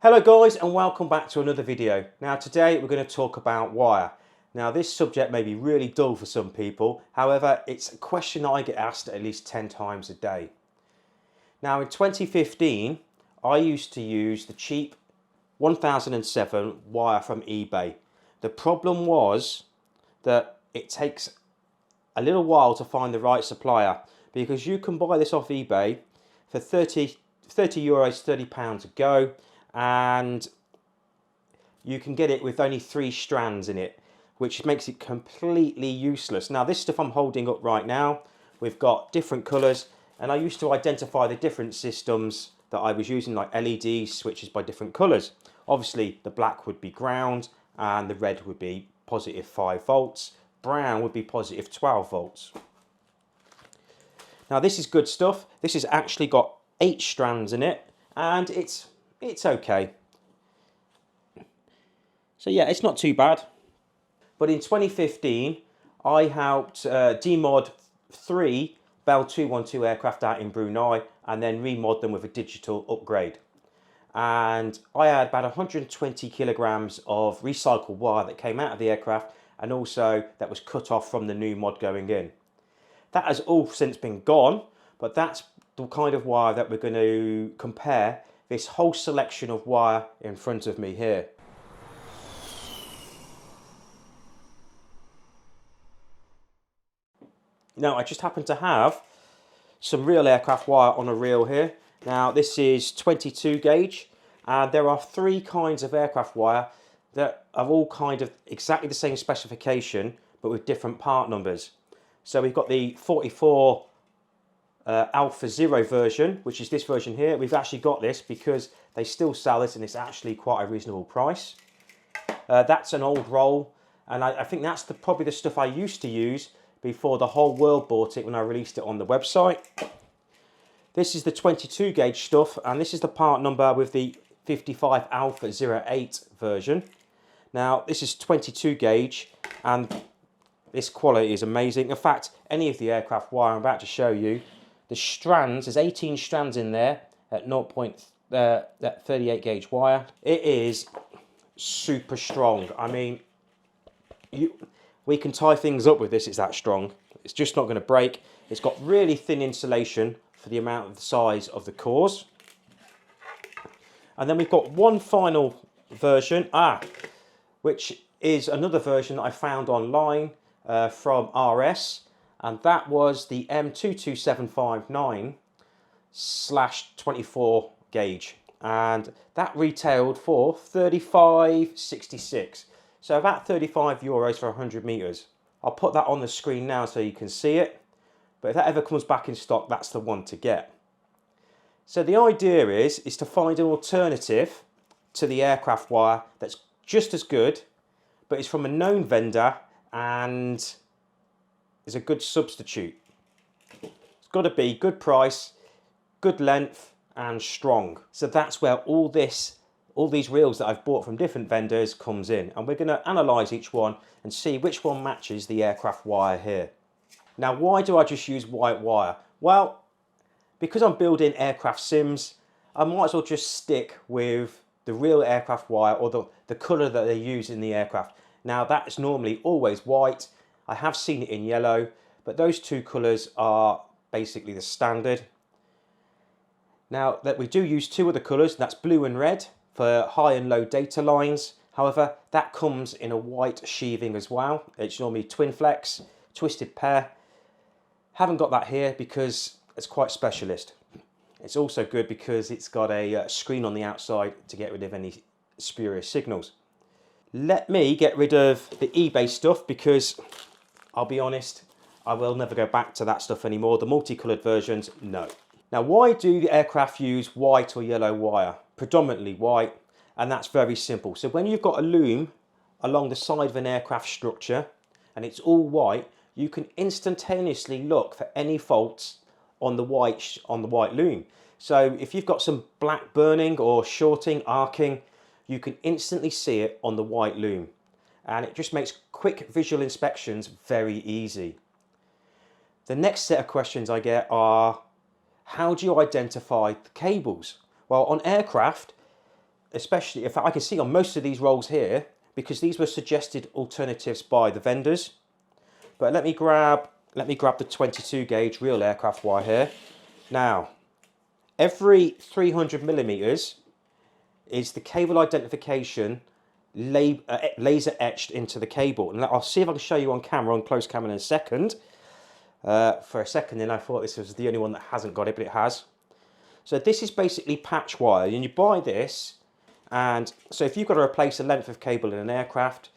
Hello guys and welcome back to another video. Now today we're going to talk about wire. Now this subject may be really dull for some people, however it's a question that I get asked at least 10 times a day. Now in 2015 I used to use the cheap 1007 wire from eBay. The problem was that it takes a little while to find the right supplier, because you can buy this off eBay for 30 euros, £30 a go, and you can get it with only 3 strands in it, which makes it completely useless. Now this stuff I'm holding up right now, we've got different colours, and I used to identify the different systems that I was using, like LED switches by different colours. Obviously the black would be ground and the red would be positive 5 volts, brown would be positive 12 volts. Now this is good stuff. This has actually got 8 strands in it, and it's okay. So yeah, it's not too bad. But in 2015 I helped demod 3 Bell 212 aircraft out in Brunei and then remod them with a digital upgrade. And I had about 120 kilograms of recycled wire that came out of the aircraft, and also that was cut off from the new mod going in. That has all since been gone, but that's the kind of wire that we're going to compare this whole selection of wire in front of me here. Now I just happen to have some real aircraft wire on a reel here. Now this is 22 gauge, and there are 3 kinds of aircraft wire that are all kind of exactly the same specification but with different part numbers. So we've got the 44 Alpha 0 version, which is this version here. We've actually got this because they still sell this and it's actually quite a reasonable price. That's an old roll, and I think that's probably the stuff I used to use before the whole world bought it when I released it on the website. This is the 22 gauge stuff, and this is the part number with the 55 Alpha 08 version. Now this is 22 gauge, and this quality is amazing. In fact, any of the aircraft wire I'm about to show you, the strands, there's 18 strands in there at 38 gauge wire. It is super strong. I mean, we can tie things up with this, it's that strong. It's just not going to break. It's got really thin insulation for the amount of the size of the cores. And then we've got one final version, which is another version that I found online from RS, and that was the M22759/24 gauge, and that retailed for 35.66, so about 35 euros for 100 meters. I'll put that on the screen now so you can see it, but if that ever comes back in stock, that's the one to get. So the idea is to find an alternative to the aircraft wire that's just as good, but it's from a known vendor and is a good substitute. It's got to be good price, good length and strong. So that's where all these reels that I've bought from different vendors comes in, and we're going to analyze each one and see which one matches the aircraft wire here. Now why do I just use white wire? Well, because I'm building aircraft sims, I might as well just stick with the real aircraft wire, or the colour that they use in the aircraft. Now that is normally always white. I have seen it in yellow, but those 2 colours are basically the standard. Now that we do use 2 other colours, that's blue and red for high and low data lines. However, that comes in a white sheathing as well. It's normally twin flex, twisted pair. Haven't got that here because it's quite specialist. It's also good because it's got a screen on the outside to get rid of any spurious signals. Let me get rid of the eBay stuff, because I'll be honest, I will never go back to that stuff anymore. The multicoloured versions, no. Now why do the aircraft use white or yellow wire? Predominantly white, and that's very simple. So when you've got a loom along the side of an aircraft structure and it's all white, you can instantaneously look for any faults on the white loom. So if you've got some black burning or shorting, arcing, you can instantly see it on the white loom, and it just makes quick visual inspections very easy. The next set of questions I get are, how do you identify the cables? Well, on aircraft, especially if I can see on most of these rolls here, because these were suggested alternatives by the vendors. But let me grab the 22 gauge real aircraft wire here. Now, every 300 millimeters is the cable identification laser etched into the cable. And I'll see if I can show you on camera, on close camera in a second. For a second then I thought this was the only one that hasn't got it, but it has. So this is basically patch wire, and you buy this, and so if you've got to replace a length of cable in an aircraft,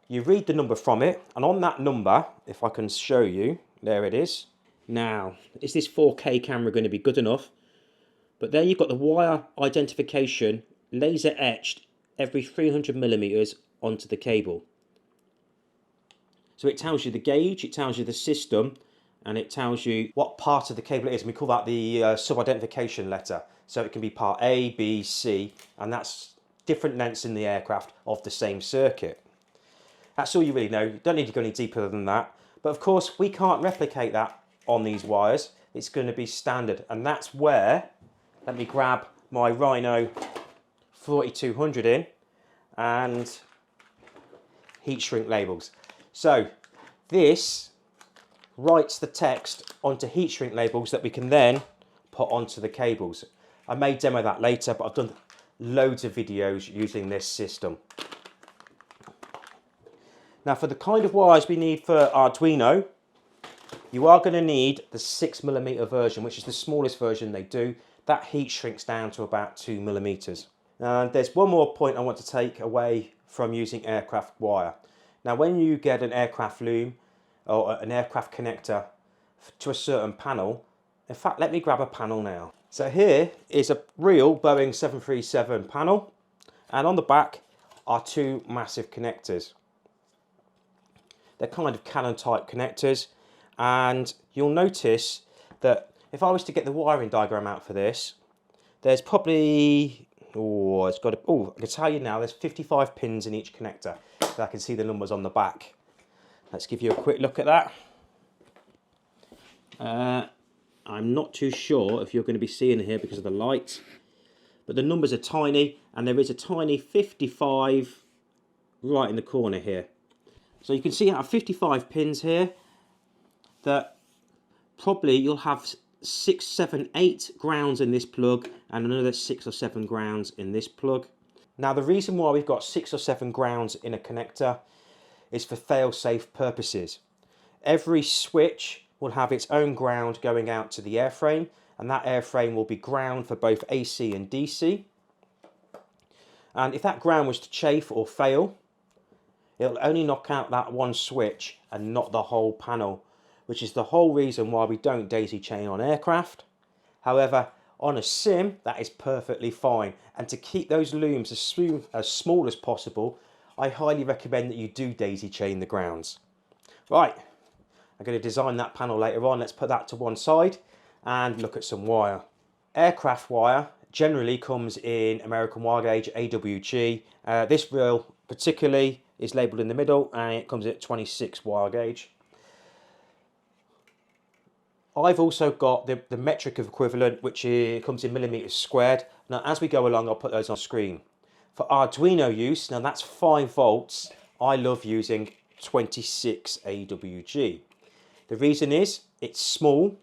you read the number from it, and on that number, if I can show you, there it is. Now, is this 4K camera going to be good enough? But there you've got the wire identification laser etched every 300 millimeters onto the cable. So it tells you the gauge, it tells you the system, and it tells you what part of the cable it is. And we call that the sub-identification letter. So it can be part A, B, C, and that's different lengths in the aircraft of the same circuit. That's all you really know. You don't need to go any deeper than that. But of course, we can't replicate that on these wires. It's going to be standard. And that's where, let me grab my Rhino 4200 in and heat shrink labels. So this writes the text onto heat shrink labels that we can then put onto the cables. I may demo that later, but I've done loads of videos using this system. Now for the kind of wires we need for Arduino, you are going to need the 6mm version, which is the smallest version they do. That heat shrinks down to about 2mm. And there's one more point I want to take away from using aircraft wire. Now when you get an aircraft loom or an aircraft connector to a certain panel, in fact let me grab a panel now. So here is a real Boeing 737 panel, and on the back are two massive connectors. They're kind of Canon type connectors, and you'll notice that if I was to get the wiring diagram out for this, there's probably, I can tell you now, there's 55 pins in each connector. So I can see the numbers on the back. Let's give you a quick look at that. I'm not too sure if you're going to be seeing it here because of the light, but the numbers are tiny, and there is a tiny 55 right in the corner here. So you can see out of 55 pins here that probably you'll have 6, 7, 8 grounds in this plug and another 6 or 7 grounds in this plug. Now the reason why we've got 6 or 7 grounds in a connector is for fail-safe purposes. Every switch will have its own ground going out to the airframe, and that airframe will be ground for both AC and DC. And if that ground was to chafe or fail, it'll only knock out that one switch and not the whole panel, which is the whole reason why we don't daisy chain on aircraft. However, on a sim, that is perfectly fine. And to keep those looms as small as possible, I highly recommend that you do daisy chain the grounds. Right, I'm going to design that panel later on. Let's put that to one side and look at some wire. Aircraft wire generally comes in American wire gauge, AWG. This reel particularly is labelled in the middle, and it comes at 26 wire gauge. I've also got the metric equivalent, which comes in millimeters squared. Now, as we go along, I'll put those on screen. For Arduino use, now that's 5 volts. I love using 26 AWG. The reason is it's small,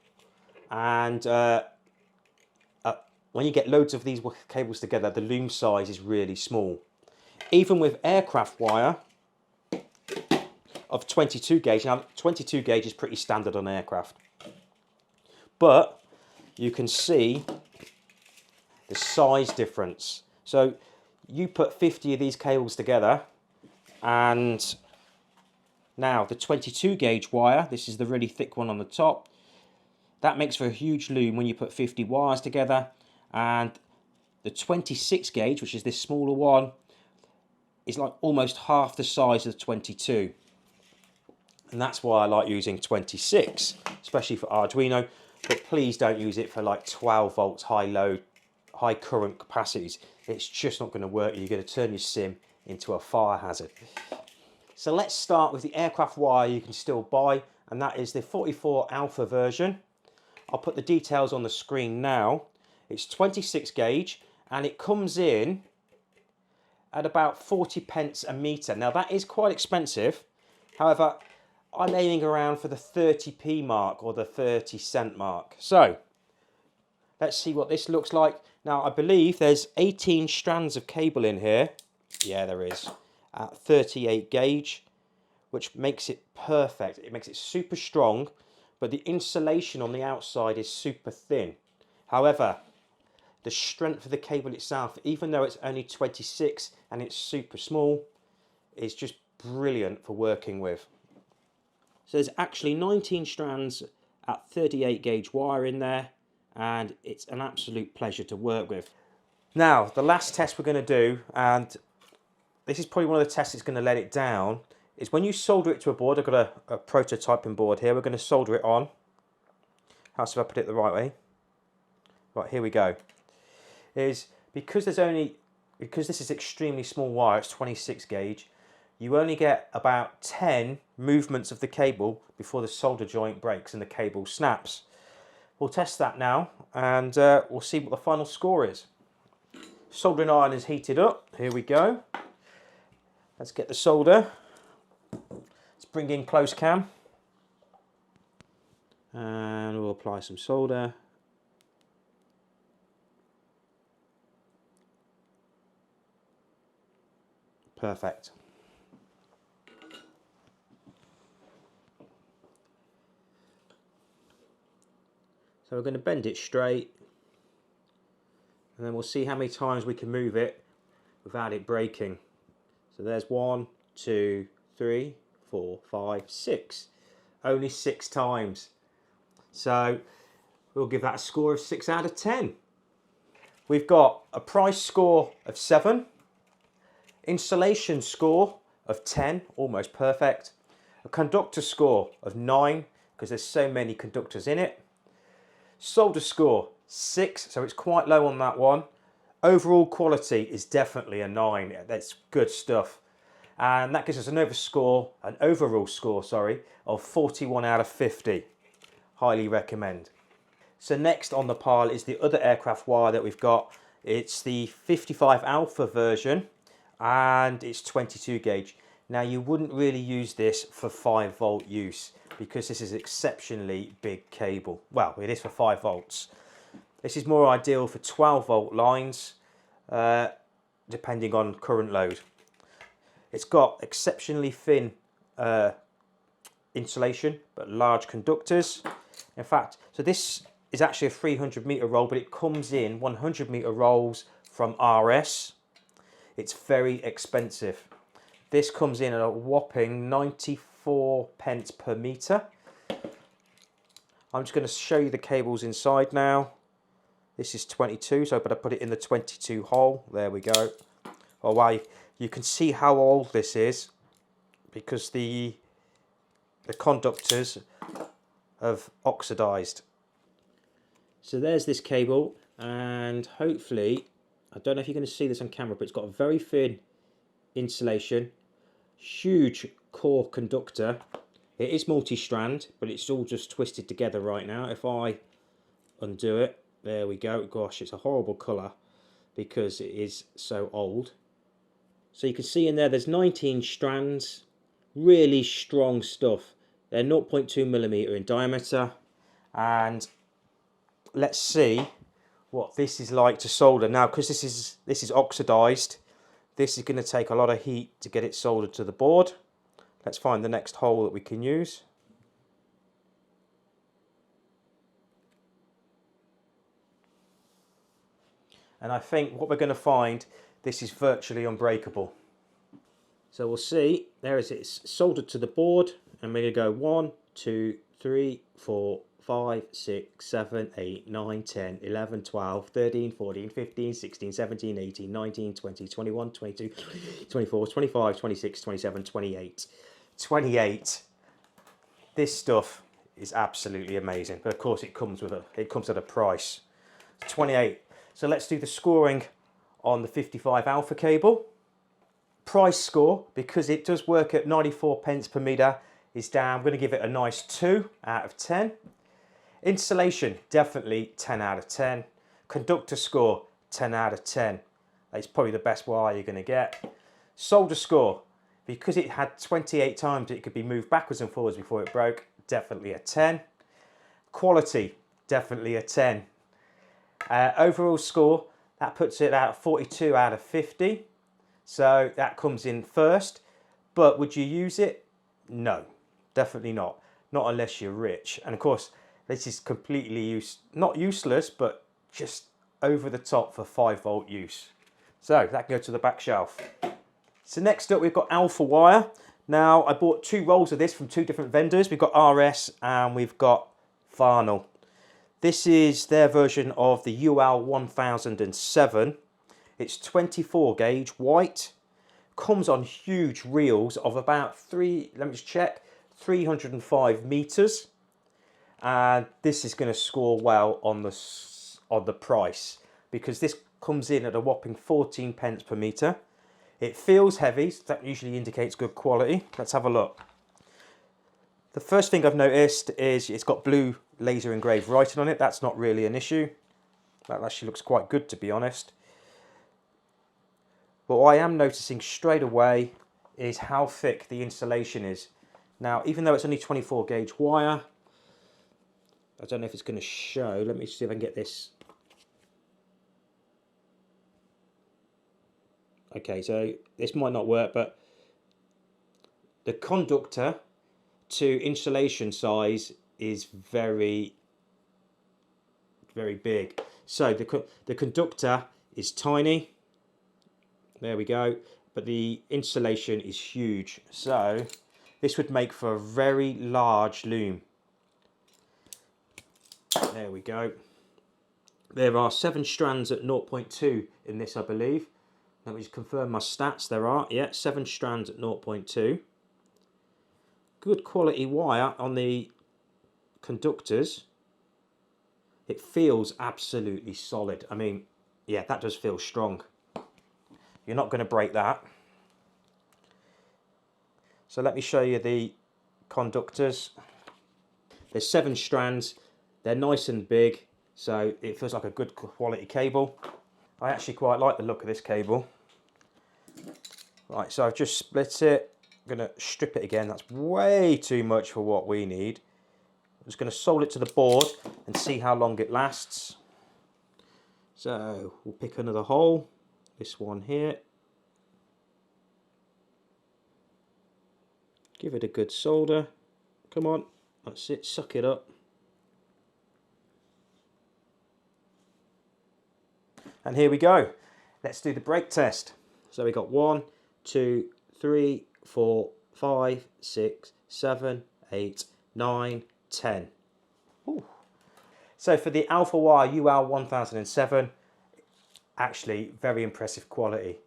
and when you get loads of these cables together, the loom size is really small. Even with aircraft wire of 22 gauge, now 22 gauge is pretty standard on aircraft, but you can see the size difference. So you put 50 of these cables together, and now the 22 gauge wire, this is the really thick one on the top, that makes for a huge loom when you put 50 wires together. And the 26 gauge, which is this smaller one, is like almost half the size of the 22. And that's why I like using 26, especially for Arduino. But please don't use it for like 12 volts high load, high current capacities. It's just not going to work. You're going to turn your sim into a fire hazard. So let's start with the aircraft wire you can still buy, and that is the 44 Alpha version. I'll put the details on the screen now. It's 26 gauge, and it comes in at about 40 pence a metre. Now that is quite expensive. However, I'm aiming around for the 30p mark or the 30-cent mark. So let's see what this looks like. Now I believe there's 18 strands of cable in here. Yeah, there is. At 38 gauge, which makes it perfect. It makes it super strong, but the insulation on the outside is super thin. However, the strength of the cable itself, even though it's only 26 and it's super small, is just brilliant for working with. So there's actually 19 strands at 38 gauge wire in there, and it's an absolute pleasure to work with. Now, the last test we're going to do, and this is probably one of the tests that's going to let it down, is when you solder it to a board. I've got a prototyping board here. We're going to solder it on. How's if I put it the right way? Right, here we go. Is because this is extremely small wire, it's 26 gauge, you only get about 10 movements of the cable before the solder joint breaks and the cable snaps. We'll test that now, and we'll see what the final score is. Soldering iron is heated up. Here we go. Let's get the solder. Let's bring in close cam. And we'll apply some solder. Perfect. So we're going to bend it straight, and then we'll see how many times we can move it without it breaking. So there's 1, 2, 3, 4, 5, 6. Only 6 times. So we'll give that a score of 6 out of 10. We've got a price score of 7. Installation score of 10, almost perfect. A conductor score of 9, because there's so many conductors in it. Solder score 6, so it's quite low on that one. Overall quality is definitely a 9. That's good stuff. And that gives us an overall score, of 41 out of 50. Highly recommend. So next on the pile is the other aircraft wire that we've got. It's the 55 Alpha version, and it's 22 gauge. Now you wouldn't really use this for 5 volt use because this is exceptionally big cable. Well, it is for 5 volts. This is more ideal for 12 volt lines, depending on current load. It's got exceptionally thin insulation, but large conductors. In fact, so this is actually a 300 meter roll, but it comes in 100 meter rolls from RS. It's very expensive. This comes in at a whopping 94 pence per meter. I'm just going to show you the cables inside now. This is 22, so I'm going to put it in the 22 hole. There we go. Oh wow, you can see how old this is because the conductors have oxidized. So there's this cable, and hopefully, I don't know if you're going to see this on camera, but it's got a very thin insulation, huge core conductor. It is multi-strand, but it's all just twisted together right now. If I undo it, there we go. Gosh, it's a horrible colour because it is so old. So you can see in there's 19 strands, really strong stuff. They're 0.2 millimeter in diameter, and let's see what this is like to solder. Now, because this is oxidized, this is going to take a lot of heat to get it soldered to the board. Let's find the next hole that we can use. And I think what we're going to find, this is virtually unbreakable. So we'll see, there it is, it's soldered to the board, and we're going to go 1, 2, 3, 4, 5, 6, 7, 8, 9, 10, 11, 12, 13, 14, 15, 16, 17, 18, 19, 20, 21, 22, 24, 25, 26, 27, 28. 28. This stuff is absolutely amazing, but of course it comes at a price. 28. So let's do the scoring on the 55 Alpha cable. Price score, because it does work at 94 pence per meter, is down. I'm going to give it a nice 2 out of 10. Insulation, definitely 10 out of 10. Conductor score, 10 out of 10. It's probably the best wire you're going to get. Solder score, because it had 28 times it could be moved backwards and forwards before it broke, definitely a 10. Quality, definitely a 10. Overall score, that puts it at 42 out of 50. So that comes in first. But would you use it? No, definitely not. Not unless you're rich. And of course, this is completely not useless, but just over the top for 5-volt use. So that can go to the back shelf. So next up, we've got alpha wire. Now, I bought 2 rolls of this from 2 different vendors. We've got RS and we've got Varnell. This is their version of the UL 1007. It's 24 gauge white. Comes on huge reels of about 305 meters. And this is going to score well on the price, because this comes in at a whopping 14 pence per meter. It feels heavy, so that usually indicates good quality. Let's have a look. The first thing I've noticed is it's got blue laser engraved writing on it. That's not really an issue. That actually looks quite good, to be honest. But what I am noticing straight away is how thick the insulation is. Now, even though it's only 24 gauge wire, I don't know if it's going to show. Let me see if I can get this. Okay, so this might not work, but the conductor to insulation size is very, very big. So the conductor is tiny. There we go. But the insulation is huge. So this would make for a very large loom. There we go. There are 7 strands at 0.2 in this, I believe. Let me just confirm my stats. There are, yeah, 7 strands at 0.2. Good quality wire on the conductors. It feels absolutely solid. I mean, yeah, that does feel strong. You're not going to break that. So let me show you the conductors. There's 7 strands. They're nice and big, so it feels like a good quality cable. I actually quite like the look of this cable. Right, so I've just split it. I'm going to strip it again. That's way too much for what we need. I'm just going to solder it to the board and see how long it lasts. So we'll pick another hole. This one here. Give it a good solder. Come on, that's it, suck it up. And here we go. Let's do the break test. So we got 1, 2, 3, 4, 5, 6, 7, 8, 9, 10. Ooh. So for the Alpha Wire UL 1007, actually very impressive quality.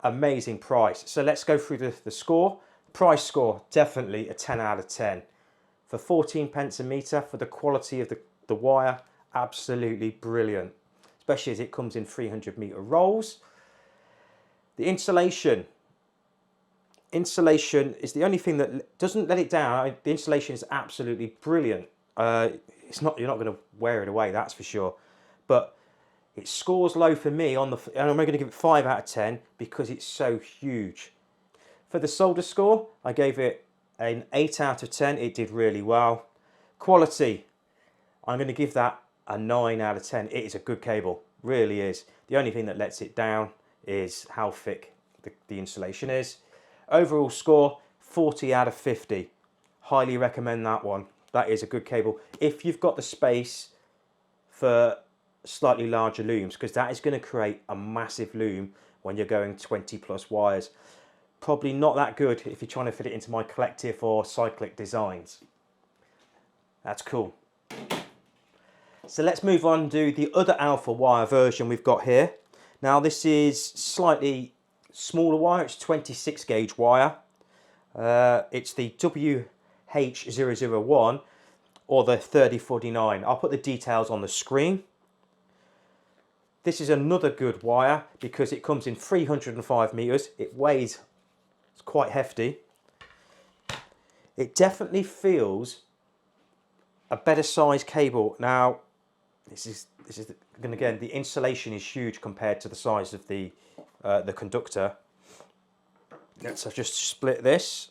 Amazing price. So let's go through the score. Price score, definitely a 10 out of 10. For 14 pence a metre, for the quality of the wire, absolutely brilliant. Especially as it comes in 300 metre rolls. The insulation is the only thing that doesn't let it down. The insulation is absolutely brilliant. You're not going to wear it away, that's for sure. But it scores low for me and I'm only going to give it 5 out of 10 because it's so huge. For the solder score, I gave it an 8 out of 10. It did really well. Quality, I'm going to give that a 9 out of 10. It is a good cable, really is. The only thing that lets it down is how thick the insulation is. Overall score, 40 out of 50. Highly recommend that one. That is a good cable. If you've got the space for slightly larger looms, because that is going to create a massive loom when you're going 20 plus wires. Probably not that good if you're trying to fit it into my collective or cyclic designs. That's cool. So let's move on to the other Alpha Wire version we've got here. Now this is slightly smaller wire, it's 26 gauge wire. It's the WH001 or the 3049. I'll put the details on the screen. This is another good wire because it comes in 305 meters. It weighs, it's quite hefty. It definitely feels a better size cable. Now, this is again, the insulation is huge compared to the size of the the conductor. Let's just split this.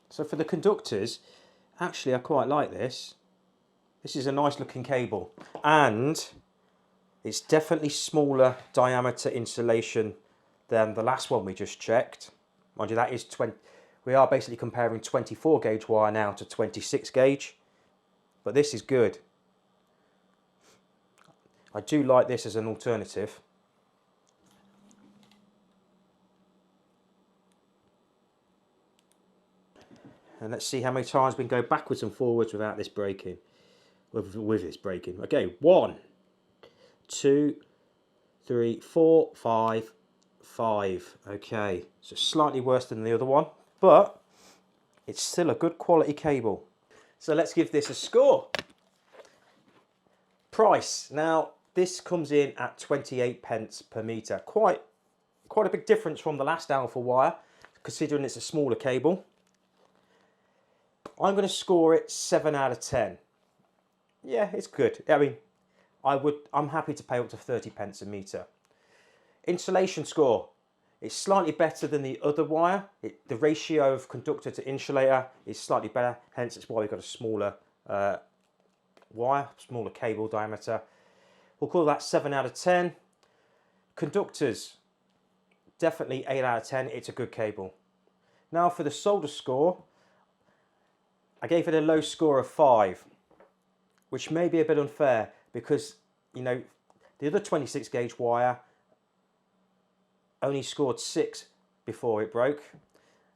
So for the conductors, actually I quite like this. This is a nice looking cable, and it's definitely smaller diameter insulation than the last one we just checked. Mind you, that is 20. We are basically comparing 24 gauge wire now to 26 gauge, but this is good. I do like this as an alternative. And let's see how many times we can go backwards and forwards without this breaking. With this breaking. Okay, 1, 2, 3, 4, 5, 5. Okay, so slightly worse than the other one, but it's still a good quality cable. So let's give this a score. Price. Now, this comes in at 28 pence per metre. Quite a big difference from the last Alpha wire, considering it's a smaller cable. I'm going to score it 7 out of 10. Yeah, it's good. I mean, I'm happy to pay up to 30 pence a metre. Insulation score. It's slightly better than the other wire. The ratio of conductor to insulator is slightly better. Hence, it's why we've got a smaller wire, smaller cable diameter. We'll call that 7 out of 10. Conductors. Definitely 8 out of 10. It's a good cable. Now for the solder score. I gave it a low score of 5, which may be a bit unfair because, you know, the other 26 gauge wire only scored 6 before it broke.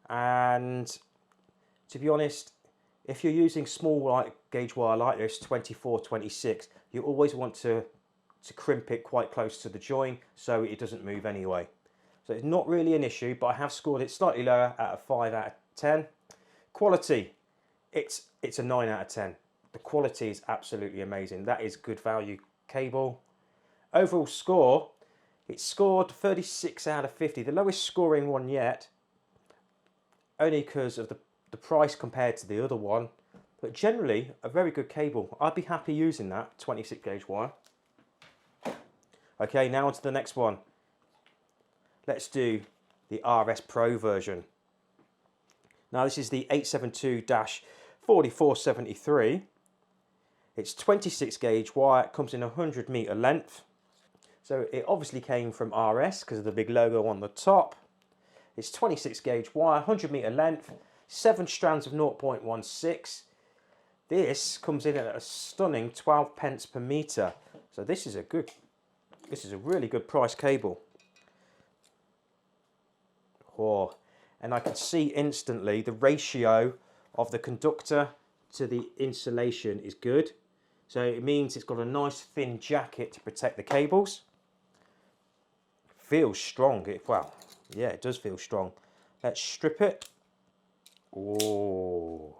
And to be honest, if you're using small gauge wire like this, 24, 26, you always want to crimp it quite close to the join so it doesn't move anyway. So it's not really an issue, but I have scored it slightly lower at a 5 out of 10. Quality. It's a 9 out of 10. The quality is absolutely amazing. That is good value cable. Overall score, it scored 36 out of 50. The lowest scoring one yet. Only because of the price compared to the other one. But generally, a very good cable. I'd be happy using that 26 gauge wire. Okay, now on to the next one. Let's do the RS Pro version. Now this is the 872-4473. It's 26 gauge wire, it comes in 100 metre length. So it obviously came from RS because of the big logo on the top. It's 26 gauge wire, 100 metre length, 7 strands of 0.16. This comes in at a stunning 12 pence per metre. So this is a really good price cable. Oh, and I can see instantly the ratio of the conductor to the insulation is good. So it means it's got a nice thin jacket to protect the cables. Feels strong. Well, yeah, it does feel strong. Let's strip it. Oh,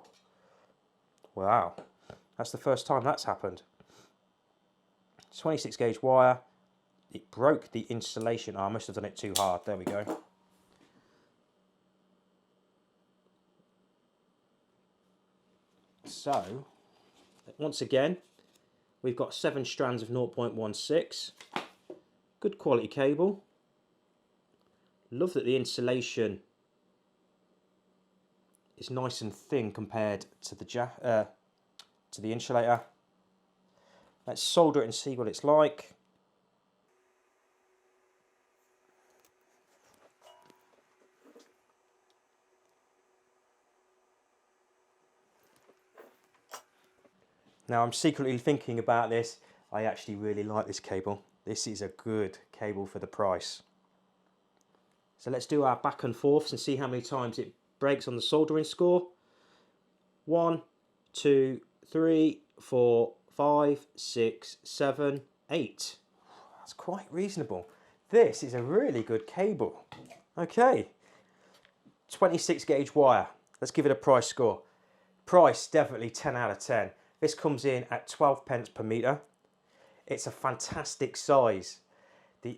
wow. That's the first time that's happened. 26 gauge wire. It broke the insulation. Oh, I must have done it too hard. There we go. So, once again, we've got 7 strands of 0.16. Good quality cable. Love that the insulation is nice and thin compared to the insulator. Let's solder it and see what it's like. Now I'm secretly thinking about this. I actually really like this cable. This is a good cable for the price. So let's do our back and forths and see how many times it breaks on the soldering score. 1, 2, 3, 4, 5, 6, 7, 8. That's quite reasonable. This is a really good cable. Okay, 26 gauge wire. Let's give it a price score. Price, definitely 10 out of 10. This comes in at 12 pence per metre. It's a fantastic size. The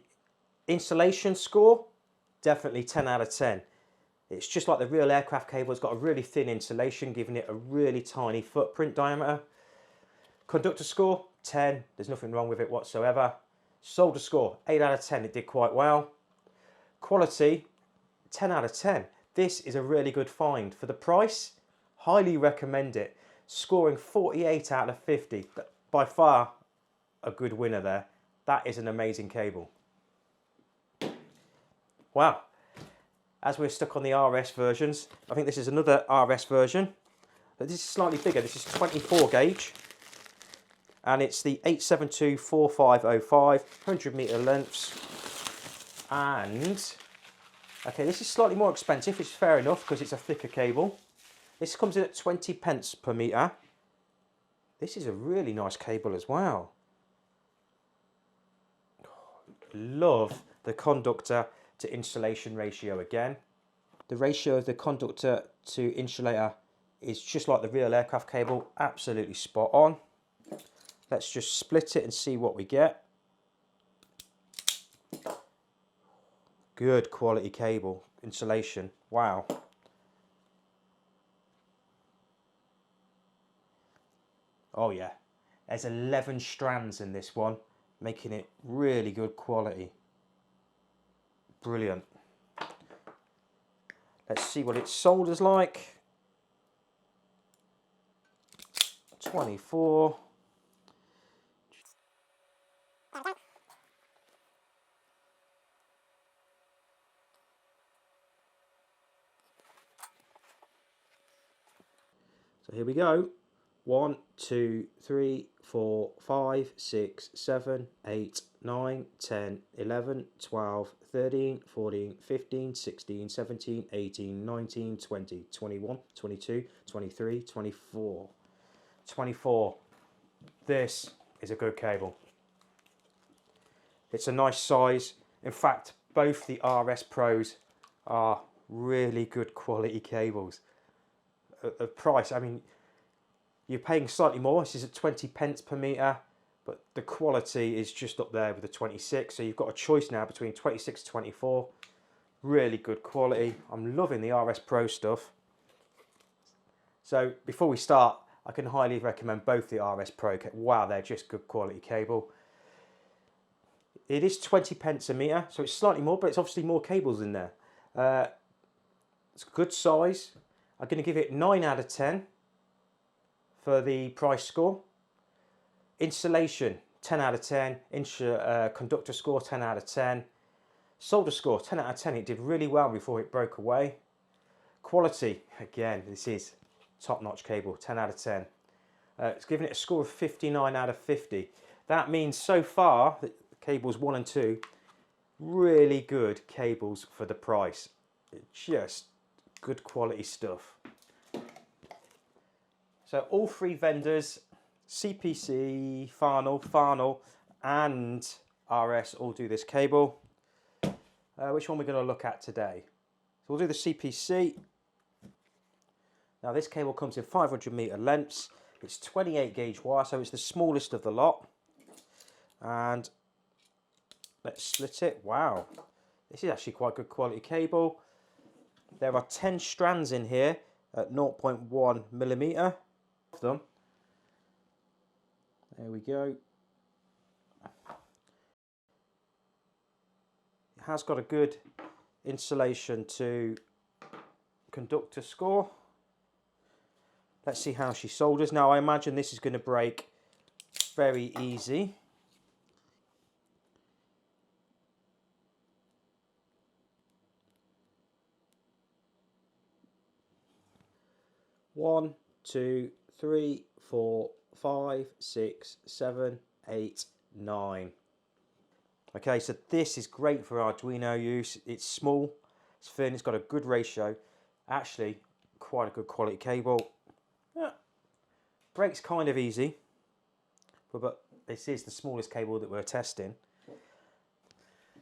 insulation score, Definitely 10 out of 10. It's just like the real aircraft cable. It's got a really thin insulation, giving it a really tiny footprint diameter. Conductor score, 10. There's nothing wrong with it whatsoever. Solder score, 8 out of 10. It did quite well. Quality, 10 out of 10. This is a really good find. For the price, highly recommend it. Scoring 48 out of 50. By far a good winner there. That is an amazing cable. Wow. As we're stuck on the RS versions, I think this is another RS version. But this is slightly bigger. This is 24 gauge. And it's the 872-4505, 100 meter lengths. And, okay, this is slightly more expensive, which is fair enough because it's a thicker cable. This comes in at 20 pence per meter. This is a really nice cable as well. Love the conductor to insulation ratio again. The ratio of the conductor to insulator is just like the real aircraft cable, absolutely spot on. Let's just split it and see what we get. Good quality cable, insulation, wow. Oh yeah, there's 11 strands in this one, making it really good quality. Brilliant. Let's see what it solders like. 24. So here we go. 1, 2, 3, 4, 5, 6, 7, 8, 9, 10, 11, 12, 13, 14, 15, 16, 17, 18, 19, 20, 21, 22, 23, 24. 24. This is a good cable. It's a nice size. In fact, both the RS Pros are really good quality cables. The price, I mean, you're paying slightly more. This is at 20 pence per meter, but the quality is just up there with the 26. So you've got a choice now between 26 and 24. Really good quality. I'm loving the RS Pro stuff. So before we start, I can highly recommend both the RS Pro. Wow, they're just good quality cable. It is 20 pence a meter, so it's slightly more, but it's obviously more cables in there. It's a good size. I'm going to give it 9 out of 10 for the price score. Insulation, 10 out of 10. Conductor score, 10 out of 10. Solder score, 10 out of 10. It did really well before it broke away. Quality, again, this is top-notch cable, 10 out of 10. It's given it a score of 59 out of 50. That means so far, that cables 1 and 2, really good cables for the price. Just good quality stuff. So all three vendors, CPC, Farnell and RS all do this cable. Which one we're going to look at today? So we'll do the CPC. Now this cable comes in 500 meter lengths. It's 28 gauge wire, so it's the smallest of the lot. And let's split it. Wow, this is actually quite good quality cable. There are 10 strands in here at 0.1 millimeter. Them. There we go. It has got a good insulation to conductor score. Let's see how she solders. Now I imagine this is going to break very easy. One, 2, 3, 4, 5, 6, 7, 8, 9. Okay, so this is great for Arduino use. It's small, it's thin, it's got a good ratio. Actually, quite a good quality cable. Yeah. Breaks kind of easy, but this is the smallest cable that we're testing.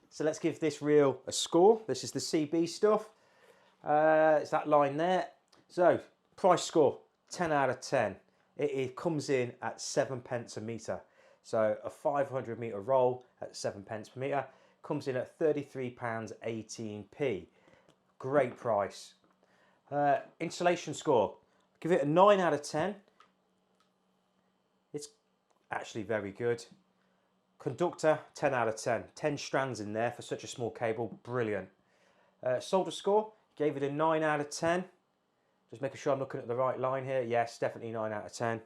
So let's give this reel a score. This is the CB stuff. It's that line there. So, price score, 10 out of 10. It comes in at 7 pence a metre. So a 500 metre roll at 7 pence per metre. comes in at £33.18p. Great price. Installation score, give it a 9 out of 10. It's actually very good. Conductor, 10 out of 10. 10 strands in there for such a small cable, brilliant. Solder score, gave it a 9 out of 10. Just making sure I'm looking at the right line here. Yes, definitely 9 out of 10.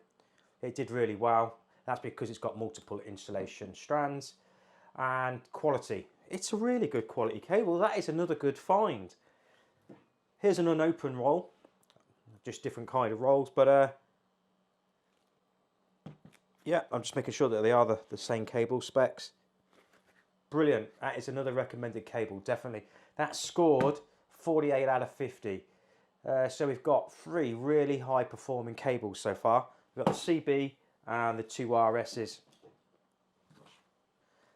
It did really well. That's because it's got multiple installation strands. And quality, it's a really good quality cable. That is another good find. Here's an unopened roll, just different kind of rolls, but yeah, I'm just making sure that they are the same cable specs. Brilliant. That is another recommended cable, definitely. That scored 48 out of 50. So we've got 3 really high performing cables so far. We've got the CB and the 2 RSs.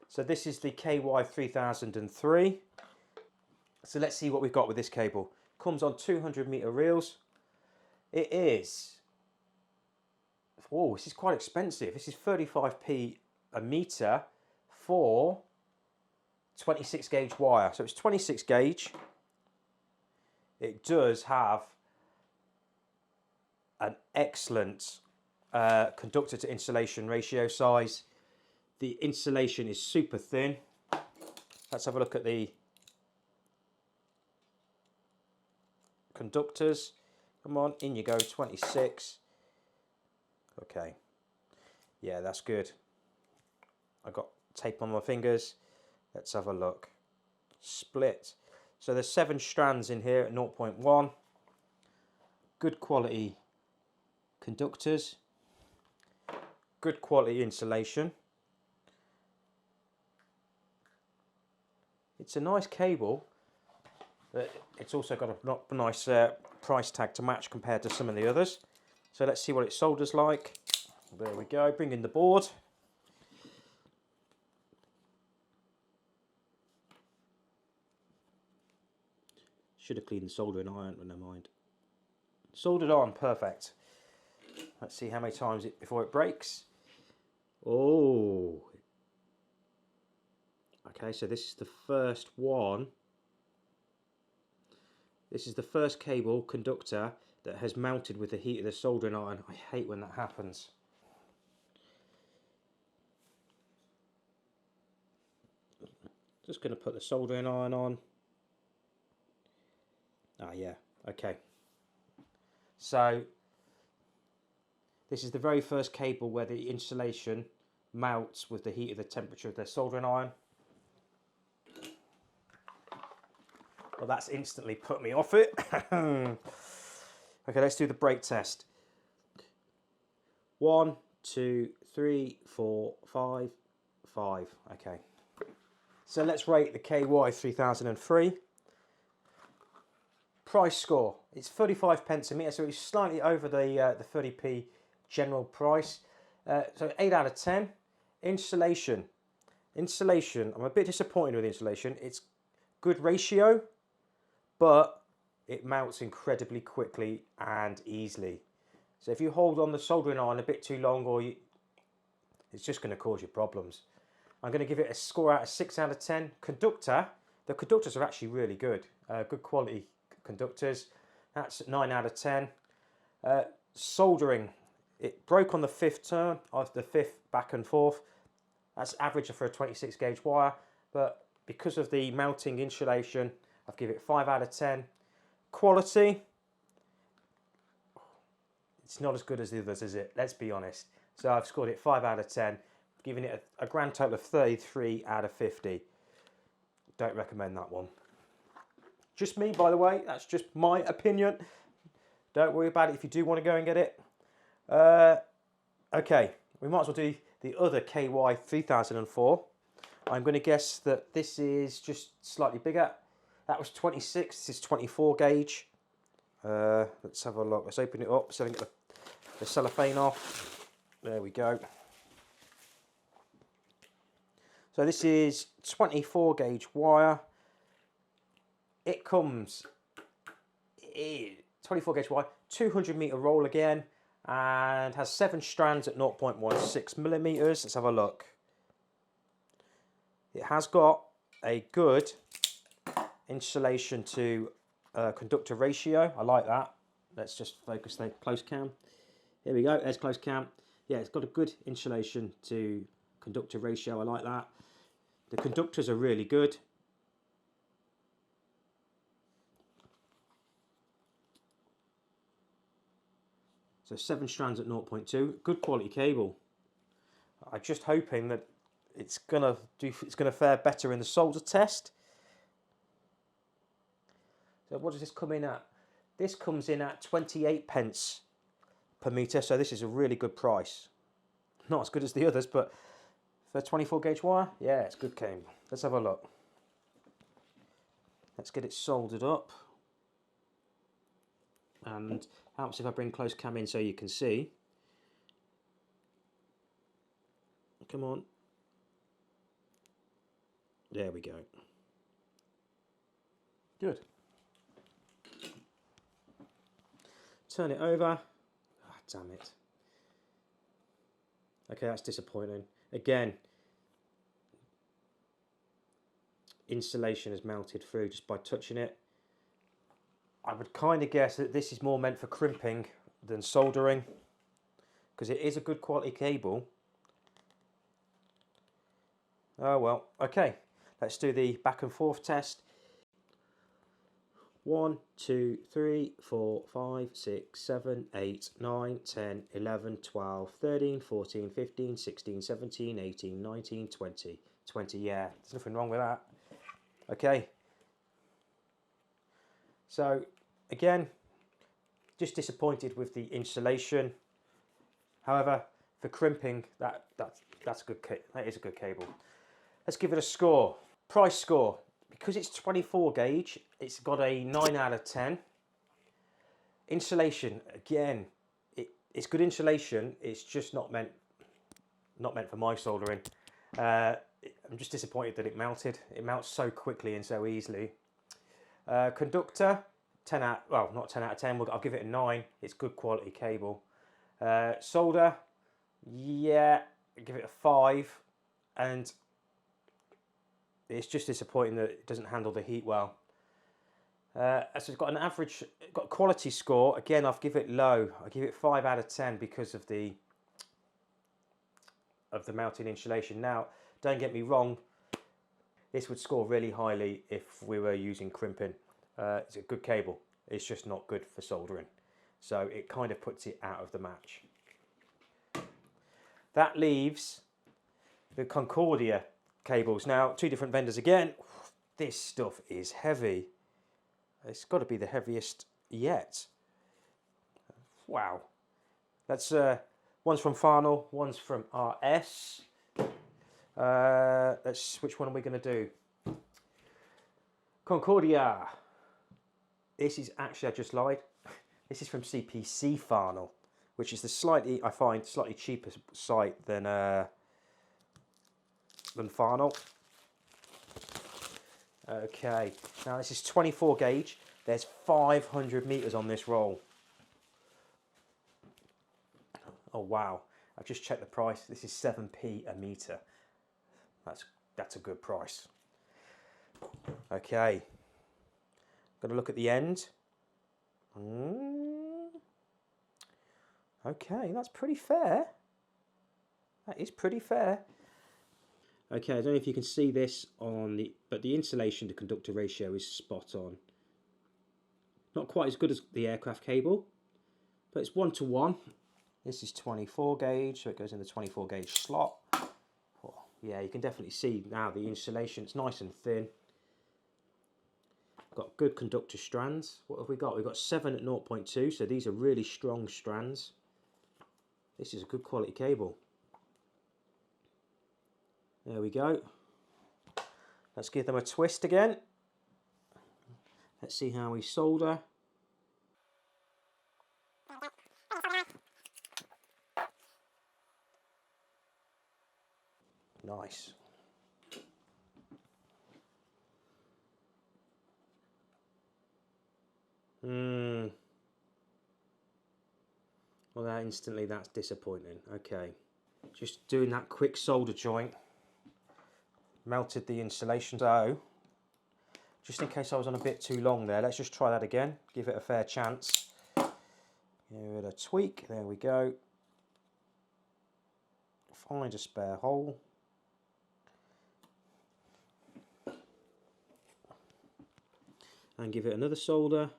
So this is the KY3003. So let's see what we've got with this cable. Comes on 200 meter reels. It is, oh, this is quite expensive. This is 35p a meter for 26 gauge wire. So it's 26 gauge. It does have an excellent conductor to insulation ratio size. The insulation is super thin. Let's have a look at the conductors. Come on, in you go, 26. Okay, yeah, that's good. I got tape on my fingers. Let's have a look. Split. So there's 7 strands in here at 0.1. Good quality conductors. Good quality insulation. It's a nice cable, but it's also got a nice price tag to match compared to some of the others. So let's see what it solders like. There we go, bring in the board. Should have cleaned the soldering iron, but never mind. Soldered on, perfect. Let's see how many times before it breaks. Oh. Okay, so this is the first one. This is the first cable conductor that has mounted with the heat of the soldering iron. I hate when that happens. Just going to put the soldering iron on. Ah, yeah, okay. So this is the very first cable where the insulation mounts with the heat of the temperature of the soldering iron. Well, that's instantly put me off it. Okay, let's do the break test. 1, 2, 3, 4, 5, 5. Okay. So let's rate the KY3003. Price score. It's 35 pence a metre, so it's slightly over the 30p general price. So 8 out of 10. Insulation. Insulation, I'm a bit disappointed with insulation. It's good ratio, but it mounts incredibly quickly and easily. So if you hold on the soldering iron a bit too long, it's just going to cause you problems. I'm going to give it a score out of 6 out of 10. Conductor, the conductors are actually really good. Good quality conductors. That's 9 out of 10. Soldering, it broke on the 5th turn, after the 5th back and forth. That's average for a 26 gauge wire, but because of the mounting insulation, I've given it 5 out of 10. Quality, it's not as good as the others, is it? Let's be honest. So I've scored it 5 out of 10, giving it a grand total of 33 out of 50. Don't recommend that one. Just me, by the way, that's just my opinion. Don't worry about it if you do want to go and get it. Okay, we might as well do the other KY3004. I'm going to guess that this is just slightly bigger. That was 26, this is 24 gauge. Let's have a look, let's open it up so I can get the cellophane off. There we go. So this is 24 gauge wire. It comes 24 gauge wire, 200 meter roll again, and has 7 strands at 0.16 millimeters. Let's have a look. It has got a good insulation to conductor ratio. I like that. Let's just focus the close cam. Here we go, there's close cam. Yeah, it's got a good insulation to conductor ratio. I like that. The conductors are really good. So 7 strands at 0.2, good quality cable. I'm just hoping that it's gonna fare better in the solder test. So what does this come in at? This comes in at 28 pence per metre, so this is a really good price. Not as good as the others, but for 24 gauge wire, yeah, it's good cable. Let's have a look. Let's get it soldered up. And helps if I bring close cam in so you can see. Come on. There we go. Good. Turn it over. Ah, damn it. Okay, that's disappointing. Again, insulation is melted through just by touching it. I would kind of guess that this is more meant for crimping than soldering, because it is a good quality cable. Oh well, okay. Let's do the back and forth test. 1, 2, 3, 4, 5, 6, 7, 8, 9, 10, 11, 12, 13, 14, 15, 16, 17, 18, 19, 20. 20, yeah, there's nothing wrong with that. Okay. So, again, just disappointed with the insulation. However, for crimping, that's a good. That is a good cable. Let's give it a score. Price score. Because it's 24 gauge, it's got a 9 out of 10. Insulation, again, it's good insulation. It's just not meant for my soldering. I'm just disappointed that it melted. It melts so quickly and so easily. Conductor, 10 out. Well, not 10 out of 10. I'll give it a 9. It's good quality cable. Solder, yeah, I'll give it a 5. And it's just disappointing that it doesn't handle the heat well. So it's got an average, got a quality score. Again, I'll give it low. I give it 5 out of 10 because of the melting insulation. Now, don't get me wrong. This would score really highly if we were using crimping. It's a good cable. It's just not good for soldering. So it kind of puts it out of the match. That leaves the Concordia cables. Now, 2 different vendors again. This stuff is heavy. It's got to be the heaviest yet. Wow. That's one's from Farnell, one's from RS. Which one are we going to do? Concordia. This is actually, I just lied. This is from CPC Farnell, which is I find slightly cheaper site than Farnell. Okay, now this is 24 gauge. There's 500 meters on this roll. Oh wow, I've just checked the price. This is 7p a meter. That's a good price. Okay, gonna look at the end. Okay, that's pretty fair. That is pretty fair. Okay, I don't know if you can see this but the insulation to conductor ratio is spot on. Not quite as good as the aircraft cable, but it's 1:1. This is 24 gauge, so it goes in the 24 gauge slot. Oh, yeah, you can definitely see now the insulation. It's nice and thin. Got good conductor strands. What have we got? We've got 7 at 0.2, so these are really strong strands. This is a good quality cable. There we go. Let's give them a twist again. Let's see how we solder. Nice. Well, that's disappointing. Okay. Just doing that quick solder joint. melted the insulation. So, just in case I was on a bit too long there, let's just try that again. Give it a fair chance. Give it a tweak. There we go. Find a spare hole. And give it another solder.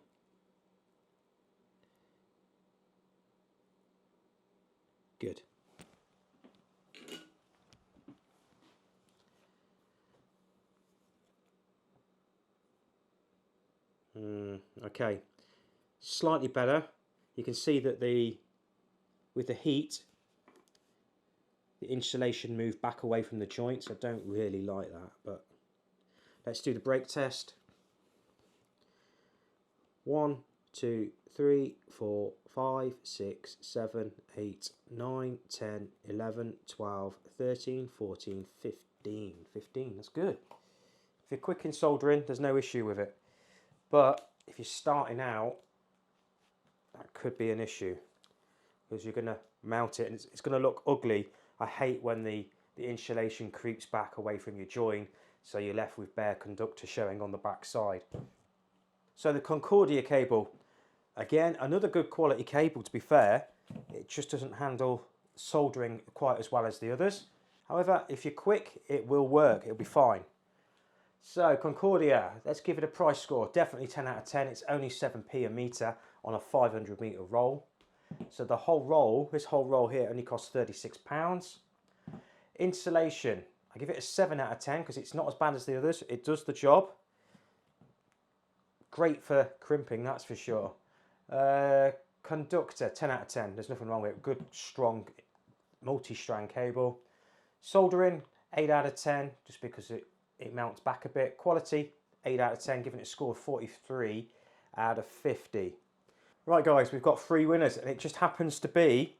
Good. Okay, slightly better. You can see that with the heat, the insulation moved back away from the joints. I don't really like that, but let's do the break test. 1, 2, 3, 4, 5, 6, 7, 8, 9, 10, 11, 12, 13, 14, 15. 15, that's good. If you're quick in soldering, there's no issue with it. But if you're starting out, that could be an issue, because you're going to mount it and it's going to look ugly. I hate when the insulation creeps back away from your joint, so you're left with bare conductor showing on the back side. So the Concordia cable, again, another good quality cable to be fair. It just doesn't handle soldering quite as well as the others. However, if you're quick, it will work, it'll be fine. So Concordia, let's give it a price score. Definitely 10 out of 10. It's only 7p a metre on a 500 metre roll. So the whole roll, this whole roll here only costs £36. Insulation, I give it a 7 out of 10 because it's not as bad as the others. It does the job. Great for crimping, that's for sure. Conductor, 10 out of 10. There's nothing wrong with it. Good, strong, multi-strand cable. Soldering, 8 out of 10, just because it mounts back a bit. Quality, 8 out of 10, giving it a score of 43 out of 50. Right guys, we've got 3 winners, and it just happens to be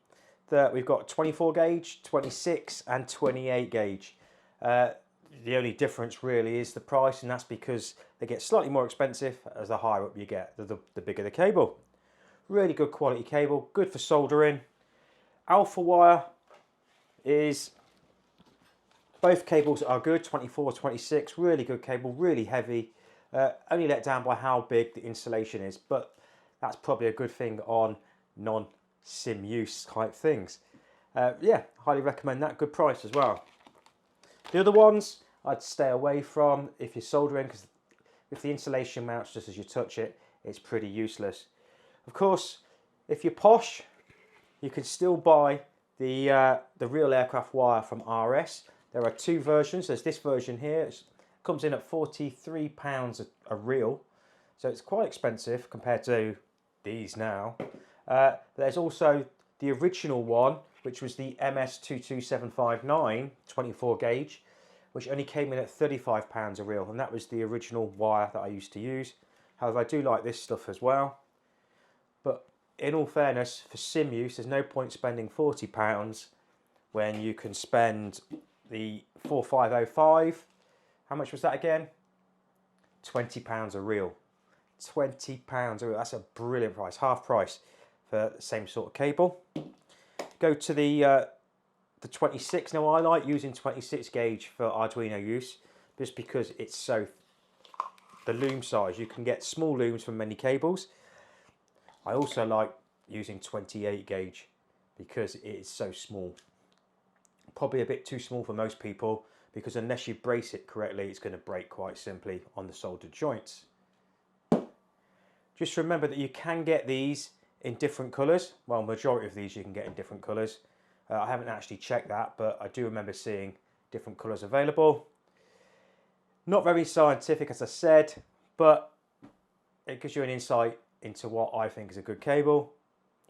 that we've got 24 gauge, 26 and 28 gauge. The only difference really is the price, and that's because they get slightly more expensive as the higher up you get, the bigger the cable. Really good quality cable, good for soldering. Alpha wire is, both cables are good, 24, 26, really good cable, really heavy. Only let down by how big the insulation is, but that's probably a good thing on non-sim use type things. Yeah, highly recommend that, good price as well. The other ones I'd stay away from if you're soldering, because if the insulation mounts just as you touch it, it's pretty useless. Of course, if you're posh, you can still buy the real aircraft wire from RS. There are 2 versions. There's this version here. It comes in at £43 a reel, so it's quite expensive compared to these now. There's also the original one, which was the MS22759 24 gauge, which only came in at £35 a reel, and that was the original wire that I used to use. However, I do like this stuff as well. But in all fairness, for sim use, there's no point spending £40 when you can spend the 4505. How much was that again? £20 a reel. £20 a reel. That's a brilliant price, half price for the same sort of cable. Go to the 26. Now I like using 26 gauge for Arduino use, just because it's so, the loom size, you can get small looms from many cables. I also like using 28 gauge because it is so small. Probably a bit too small for most people, because unless you brace it correctly, it's going to break quite simply on the soldered joints. Just remember that you can get these in different colours. Well, majority of these you can get in different colours. I haven't actually checked that, but I do remember seeing different colours available. Not very scientific, as I said, but it gives you an insight into what I think is a good cable.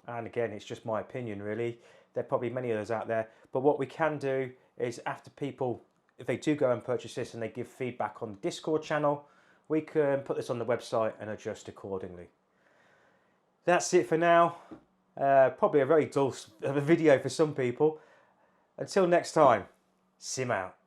And again, it's just my opinion really. There are probably many others out there, but what we can do is, after people, if they do go and purchase this and they give feedback on the Discord channel, we can put this on the website and adjust accordingly. That's it for now. Probably a very dull video for some people. Until next time, sim out.